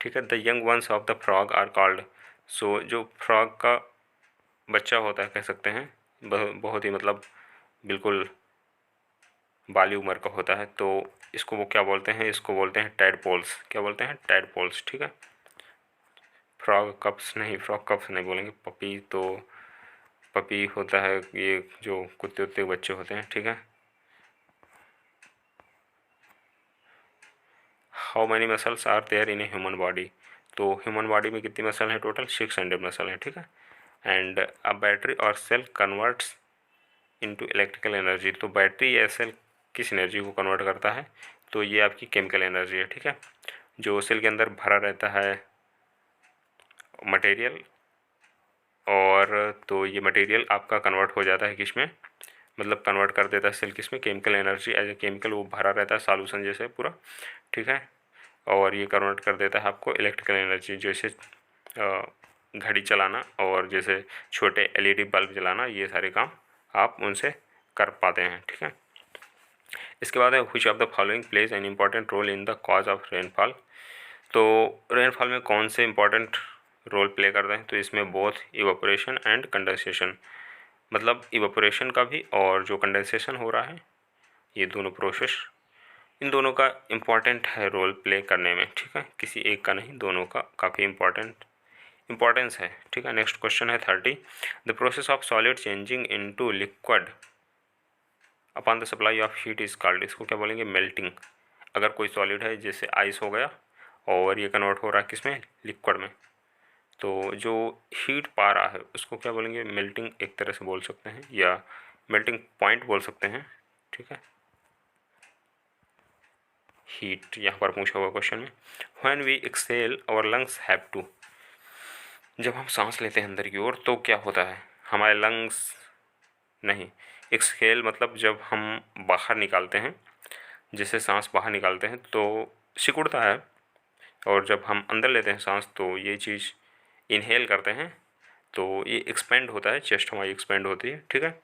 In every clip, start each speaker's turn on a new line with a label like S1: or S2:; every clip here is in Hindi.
S1: ठीक है। The young ones of the frog are called. So जो फ्रॉग का बच्चा होता है कह सकते हैं, बहुत ही मतलब बिल्कुल बाली उम्र का होता है, तो इसको वो क्या बोलते हैं, इसको बोलते हैं टैडपोल्स। क्या बोलते हैं? टैडपोल्स। ठीक है। फ्रॉग कप्स नहीं, फ्रॉग कप्स नहीं बोलेंगे। पपी तो पपी होता है ये जो कुत्ते उत्ते के बच्चे होते हैं। ठीक है। How many muscles are there in a human body. तो ह्यूमन बॉडी में कितनी मसल है? टोटल 600 मसल है। ठीक है। एंड अ बैटरी और cell converts into electrical energy. तो बैटरी या सेल किस एनर्जी को कन्वर्ट करता है? तो ये आपकी केमिकल एनर्जी है। ठीक है। जो सेल के अंदर भरा रहता है मटेरियल, और तो ये मटेरियल आपका कन्वर्ट हो जाता है किस में, मतलब कन्वर्ट कर देता है सेल किस में, chemical energy. As a chemical वो भरा रहता है सॉल्यूशन जैसे पूरा। ठीक है। और ये कन्वर्ट कर देता है आपको इलेक्ट्रिकल एनर्जी, जैसे घड़ी चलाना और जैसे छोटे एलईडी बल्ब जलाना, ये सारे काम आप उनसे कर पाते हैं। ठीक है। इसके बाद है which of the following plays an important role in the cause of rainfall. तो रेनफॉल में कौन से इम्पॉर्टेंट रोल प्ले करते हैं? तो इसमें बोथ इवापोरेशन एंड कंडेंसेशन, मतलब इवापोरेशन का भी और जो कंडेंसेशन हो रहा है, ये दोनों प्रोसेस, इन दोनों का इम्पॉर्टेंट है रोल प्ले करने में। ठीक है। किसी एक का नहीं, दोनों का काफ़ी इम्पॉर्टेंस है। ठीक है। नेक्स्ट क्वेश्चन है 30। The process of solid changing into liquid upon the supply of heat is called. इसको क्या बोलेंगे? मेल्टिंग। अगर कोई सॉलिड है जैसे आइस हो गया और ये कन्वर्ट हो रहा है किसमें? लिक्विड में, तो जो हीट पा रहा है उसको क्या बोलेंगे? मेल्टिंग एक तरह से बोल सकते हैं, या मेल्टिंग पॉइंट बोल सकते हैं। ठीक है। हीट यहाँ पर पूछा हुआ क्वेश्चन में। When we exhale our lungs have to. जब हम सांस लेते हैं अंदर की ओर तो क्या होता है? हमारे लंग्स नहीं, एक्सहेल मतलब जब हम बाहर निकालते हैं, जैसे सांस बाहर निकालते हैं तो सिकुड़ता है, और जब हम अंदर लेते हैं सांस तो ये चीज़ इनहेल करते हैं तो ये एक्सपेंड होता है, चेस्ट हमारी एक्सपेंड होती है। ठीक है।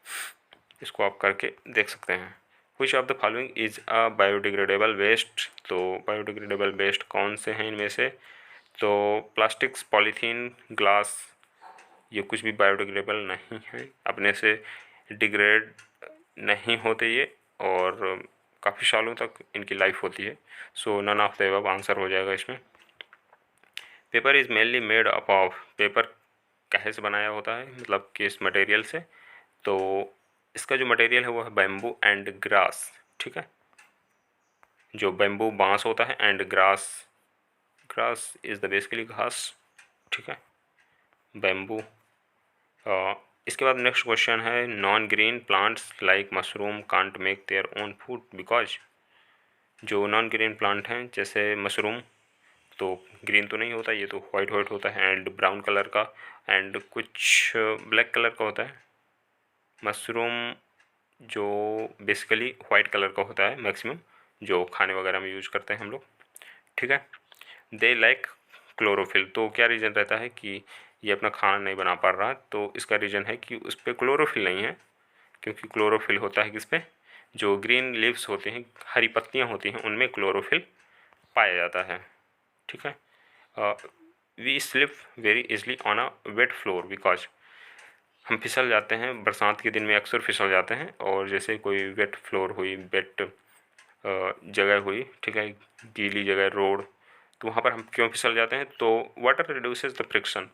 S1: इसको आप करके देख सकते हैं। Which of the following is a biodegradable waste. तो बायोडिग्रेडेबल वेस्ट कौन से हैं इनमें से? तो प्लास्टिक्स, पॉलीथीन, ग्लास, ये कुछ भी बायोडिग्रेडेबल नहीं है, अपने से डिग्रेड नहीं होते ये, और काफ़ी सालों तक इनकी लाइफ होती है। So none of the above answer हो जाएगा इसमें। Paper is mainly made up of. Paper काहे से बनाया होता है, मतलब किस मटेरियल से? तो इसका जो मटेरियल है वो है बैम्बू एंड ग्रास। ठीक है। जो बैम्बू बांस होता है and grass, grass is the basically घास। ठीक है। बैम्बू। इसके बाद नेक्स्ट क्वेश्चन है non green plants like mushroom can't make their own food because. जो नॉन ग्रीन प्लांट हैं जैसे मशरूम, तो ग्रीन तो नहीं होता, ये तो वाइट वाइट होता है एंड ब्राउन कलर का एंड कुछ ब्लैक कलर का होता है। मशरूम जो बेसिकली वाइट कलर का होता है मैक्सिमम, जो खाने वगैरह में यूज करते हैं हम लोग। ठीक है। They like chlorophyll. तो क्या रीज़न रहता है कि ये अपना खाना नहीं बना पा रहा? तो इसका रीज़न है कि उस पर क्लोरोफिल नहीं है, क्योंकि क्लोरोफिल होता है किस पे? जो ग्रीन लीव्स होते हैं, हरी पत्तियां होती हैं, उनमें क्लोरोफिल पाया जाता है। ठीक है। We slip very easily on a wet floor because. हम फिसल जाते हैं बरसात के दिन में, अक्सर फिसल जाते हैं, और जैसे कोई वेट फ्लोर हुई, वेट जगह हुई, ठीक है, गीली जगह, रोड, तो वहाँ पर हम क्यों फिसल जाते हैं? तो वाटर रिड्यूसेस द फ्रिक्शन।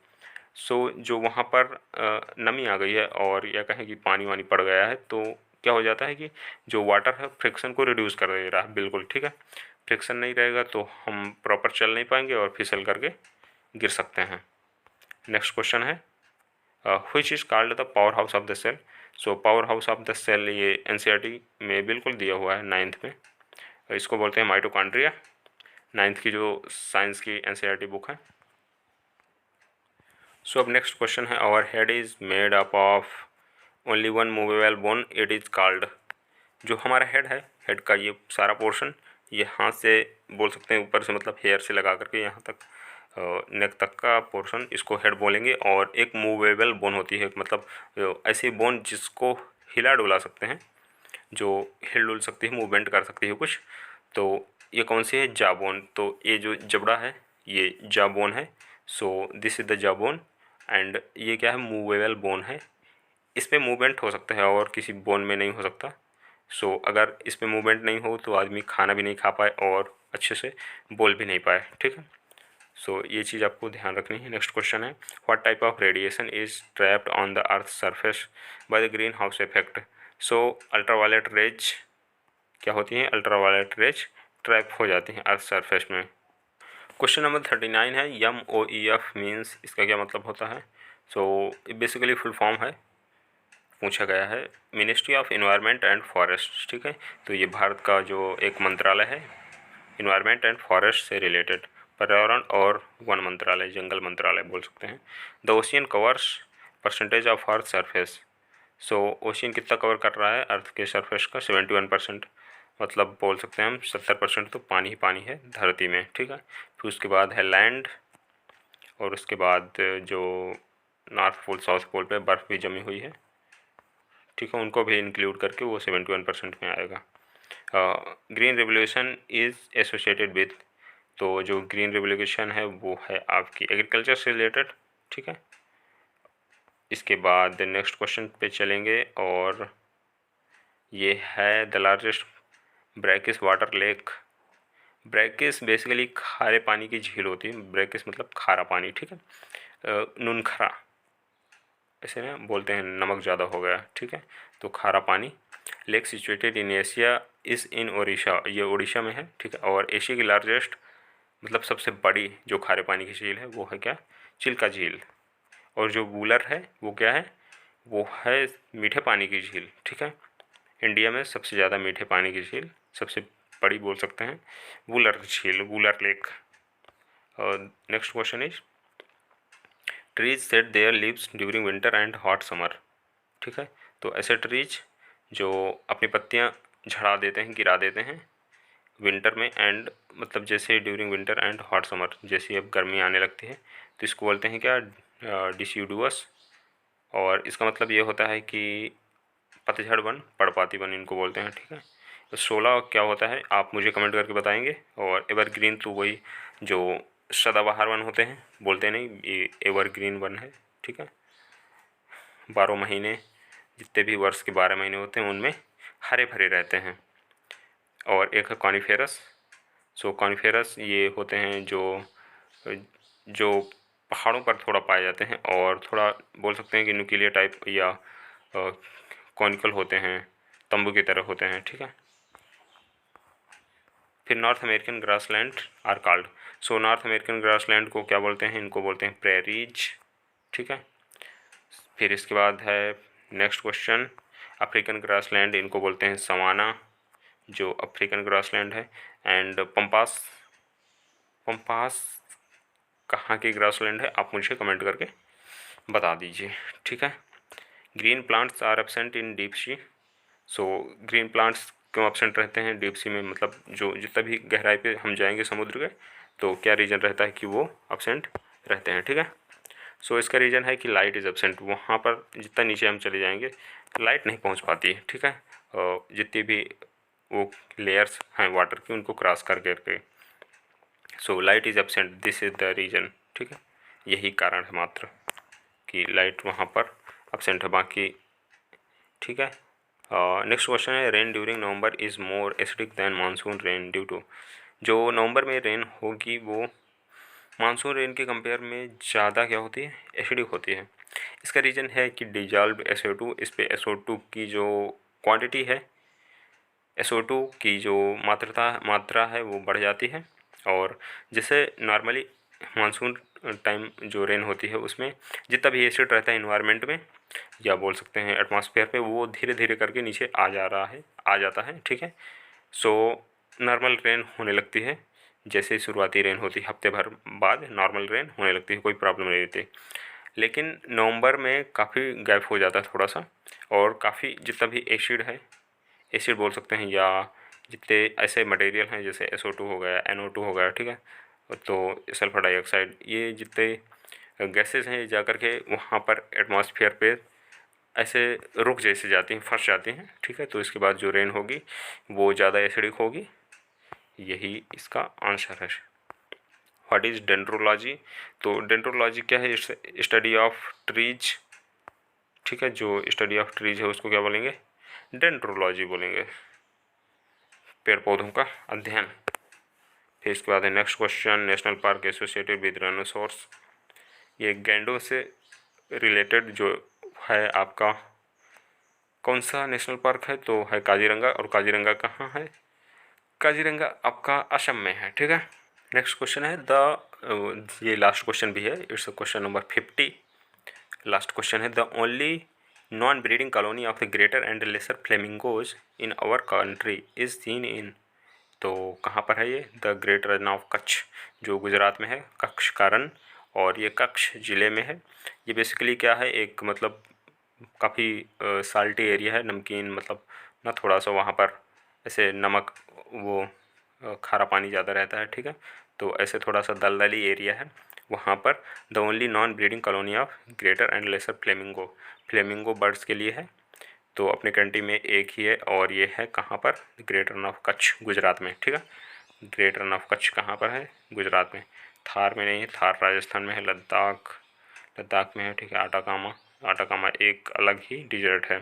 S1: सो जो वहाँ पर नमी आ गई है, और या कहें कि पानी वानी पड़ गया है, तो क्या हो जाता है कि जो वाटर है फ्रिक्शन को रिड्यूस कर दे रहा है। बिल्कुल ठीक है। फ्रिक्शन नहीं रहेगा तो हम प्रॉपर चल नहीं पाएंगे और फिसल करके गिर सकते हैं। नेक्स्ट क्वेश्चन है which is called the powerhouse of the cell. So powerhouse of the cell ये एनसीईआरटी में बिल्कुल दिया हुआ है 9th में। इसको बोलते हैं माइटोकॉन्ड्रिया। 9th की जो साइंस की एनसीईआरटी बुक है। सो अब नेक्स्ट क्वेश्चन है our head is made up of only one movable bone, it is called. जो हमारा हेड है, हेड का ये सारा पोर्शन, ये हाथ से बोल सकते हैं ऊपर से, मतलब हेयर से लगा करके यहाँ तक नेक तक का पोर्शन, इसको हेड बोलेंगे। और एक मूवेबल बोन होती है, मतलब ऐसी बोन जिसको हिला डुला सकते हैं, जो हिल डुल सकती है, मूवमेंट कर सकती है कुछ। तो ये कौन सी है? जा बोन। तो ये जो जबड़ा है, ये जॉ बोन है। So this is the jaw bone and ये क्या है, मूवेबल बोन है। इस पर मूवमेंट हो सकता है और किसी बोन में नहीं हो सकता। सो अगर इस पर मूवमेंट नहीं हो तो आदमी खाना भी नहीं खा पाए और अच्छे से बोल भी नहीं पाए, ठीक है। सो ये चीज़ आपको ध्यान रखनी है। नेक्स्ट क्वेश्चन है, what type of radiation is trapped on the earth surface by the green house effect. So ultraviolet rays क्या होती हैं, अल्ट्रावायलेट रेज ट्रैप हो जाती हैं अर्थ सरफेस में। क्वेश्चन नंबर 39 है, MOEF मीन्स, इसका क्या मतलब होता है। सो बेसिकली फुल फॉर्म है, पूछा गया है, ministry of environment and forest, ठीक है। तो ये भारत का जो एक मंत्रालय है इन्वायरमेंट एंड फॉरेस्ट से रिलेटेड, पर्यावरण और वन मंत्रालय, जंगल मंत्रालय बोल सकते हैं। The ocean covers percentage of earth surface. So ocean कितना कवर कर रहा है अर्थ के सरफेस का, 71%, मतलब बोल सकते हैं हम 70% तो पानी ही पानी है धरती में, ठीक है। फिर उसके बाद है लैंड, और उसके बाद जो नॉर्थ पोल साउथ पोल पे बर्फ़ भी जमी हुई है, ठीक है, उनको भी इंक्लूड करके वो 71% में आएगा। Green revolution is associated with, तो जो ग्रीन रेवोल्यूशन है वो है आपकी एग्रीकल्चर से रिलेटेड, ठीक है। इसके बाद नेक्स्ट क्वेश्चन पे चलेंगे, और ये है the largest brackish water lake. Brackish basically खारे पानी की झील होती है, ब्रैकिस मतलब खारा पानी, ठीक है, नूनखरा ऐसे ना बोलते हैं, नमक ज़्यादा हो गया, ठीक है, तो खारा पानी। Lake situated in Asia is in Odisha, ये उड़ीसा में है, ठीक है। और एशिया की लार्जेस्ट मतलब सबसे बड़ी जो खारे पानी की झील है वो है क्या, चिल्का झील। और जो वूलर है वो क्या है, वो है मीठे पानी की झील, ठीक है। इंडिया में सबसे ज़्यादा मीठे पानी की झील, सबसे बड़ी बोल सकते हैं वूलर झील, वूलर लेक। और next question is, trees set there leaves during winter and hot summer, ठीक है। तो ऐसे ट्रीज जो अपनी पत्तियां झड़ा देते हैं, गिरा देते हैं विंटर में, एंड मतलब जैसे during winter and hot summer, जैसे अब गर्मी आने लगती है तो इसको बोलते हैं क्या, डिसिडुअस। और इसका मतलब ये होता है कि पतझड़ वन, पर्णपाती वन इनको बोलते हैं, ठीक है। तो 16 क्या होता है आप मुझे कमेंट करके बताएंगे। और एवरग्रीन तो वही जो सदाबहार वन होते हैं, बोलते नहीं, ये एवरग्रीन वन है, ठीक है। 12 महीने, जितने भी वर्ष के 12 महीने होते हैं उनमें हरे भरे रहते हैं। और एक है कॉनिफेरस। सो कॉनिफेरस ये होते हैं जो जो पहाड़ों पर थोड़ा पाए जाते हैं, और थोड़ा बोल सकते हैं कि न्यूक्लियर टाइप या कॉनिकल होते हैं, तंबू की तरह होते हैं, ठीक है। फिर North American grassland are called. So North American grassland को क्या बोलते हैं, इनको बोलते हैं प्रेरीज, ठीक है। फिर इसके बाद है नेक्स्ट क्वेश्चन, अफ्रीकन ग्रासलैंड इनको बोलते हैं सवाना, जो अफ्रीकन ग्रासलैंड है। एंड पंपास, पंपास कहाँ की ग्रासलैंड है आप मुझे कमेंट करके बता दीजिए, ठीक है। Green plants are absent in deep sea. So green plants क्यों एब्सेंट रहते हैं डीप सी में, मतलब जो जितना भी गहराई पे हम जाएंगे समुद्र के, तो क्या रीज़न रहता है कि वो एब्सेंट रहते हैं, ठीक है। सो इसका रीज़न है कि लाइट इज़ एब्सेंट, वहाँ पर जितना नीचे हम चले जाएंगे लाइट नहीं पहुँच पाती है, ठीक है। और जितनी भी वो लेयर्स हैं वाटर की उनको क्रॉस कर करके, so light is absent, this is the reason, ठीक है। यही कारण है मात्र कि लाइट वहाँ पर एब्सेंट है, बाकी ठीक है। नेक्स्ट क्वेश्चन है, rain during November is more acidic than monsoon rain due to. जो नवंबर में रेन होगी वो मानसून रेन के कंपेयर में ज़्यादा क्या होती है, एसिडिक होती है। इसका रीज़न है कि डिजॉल्व SO2, इस पे SO2 की जो क्वांटिटी है, SO2 की जो मात्रा है वो बढ़ जाती है। और जैसे नॉर्मली मानसून टाइम जो रेन होती है उसमें जितना भी एसिड रहता है इन्वायरमेंट में, या बोल सकते हैं एटमॉस्फेयर पे, वो धीरे धीरे करके नीचे आ जाता है, ठीक है। सो नॉर्मल रेन होने लगती है, जैसे शुरुआती रेन होती है हफ्ते भर बाद नॉर्मल रेन होने लगती है, कोई प्रॉब्लम नहीं रहती। लेकिन नवंबर में काफ़ी गैप हो जाता है थोड़ा सा, और काफ़ी जितना भी एसिड बोल सकते हैं, या जितने ऐसे मटेरियल हैं जैसे SO2 हो गया, NO2 हो गया, ठीक है, तो सल्फर डाइऑक्साइड, ये जितने गैसेस हैं जा कर के वहाँ पर एटमॉस्फेयर पे ऐसे रुक जैसे जाती हैं, फंस जाती हैं, ठीक है। तो इसके बाद जो रेन होगी वो ज़्यादा एसिडिक होगी, यही इसका आंसर है। What is dendrology? तो डेंड्रोलॉजी क्या है? स्टडी ऑफ ट्रीज, ठीक है, जो स्टडी ऑफ ट्रीज है उसको क्या बोलेंगे? डेंड्रोलॉजी बोलेंगे, पेड़ पौधों का अध्ययन। फिर इसके बाद है next question, national park associated with rhinoceros. ये गैंडों से रिलेटेड जो है आपका कौन सा नेशनल पार्क है? तो है काजीरंगा। और काजीरंगा कहाँ है? काजीरंगा आपका असम में है, ठीक है। नेक्स्ट क्वेश्चन है ये लास्ट क्वेश्चन भी है, it's question number 50। Last question है the only non breeding colony of the greater and lesser flamingos in our country is seen in. तो कहाँ पर है ये? The great Rann of Kutch, जो गुजरात में है, कच्छ का रन, और ये कच्छ ज़िले में है। ये बेसिकली क्या है, एक मतलब काफ़ी साल्टी एरिया है, नमकीन, मतलब ना थोड़ा सा वहाँ पर ऐसे नमक वो खारा पानी ज़्यादा रहता है, ठीक है। तो ऐसे थोड़ा सा दलदली एरिया है वहाँ पर। The only non breeding colony of greater and laser flamingo birds के लिए है। तो अपने कंट्री में एक ही है, और ये है कहाँ पर? ग्रेट रन ऑफ कच्छ, गुजरात में, ठीक है। ग्रेट रन ऑफ कच्छ कहाँ पर है? गुजरात में। थार में नहीं है, थार राजस्थान में है, लद्दाख में है, ठीक है। आटाकामा एक अलग ही डिजर्ट है,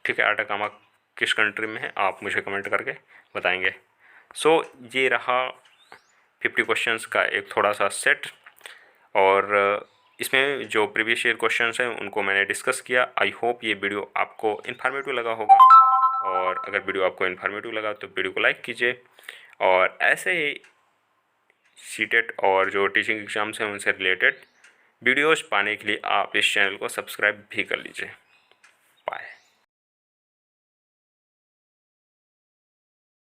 S1: ठीक है। आटाकामा किस कंट्री में है आप मुझे कमेंट करके बताएंगे। सो ये रहा 50 क्वेश्चंस का एक थोड़ा सा सेट, और इसमें जो प्रीवियस ईयर क्वेश्चंस हैं उनको मैंने डिस्कस किया। आई होप ये वीडियो आपको इन्फॉर्मेटिव लगा होगा, और अगर वीडियो आपको इन्फॉर्मेटिव लगा तो वीडियो को लाइक कीजिए, और ऐसे ही सीटेट और जो टीचिंग एग्ज़ाम्स हैं उनसे रिलेटेड वीडियोज़ पाने के लिए आप इस चैनल को सब्सक्राइब भी कर लीजिए। बाय।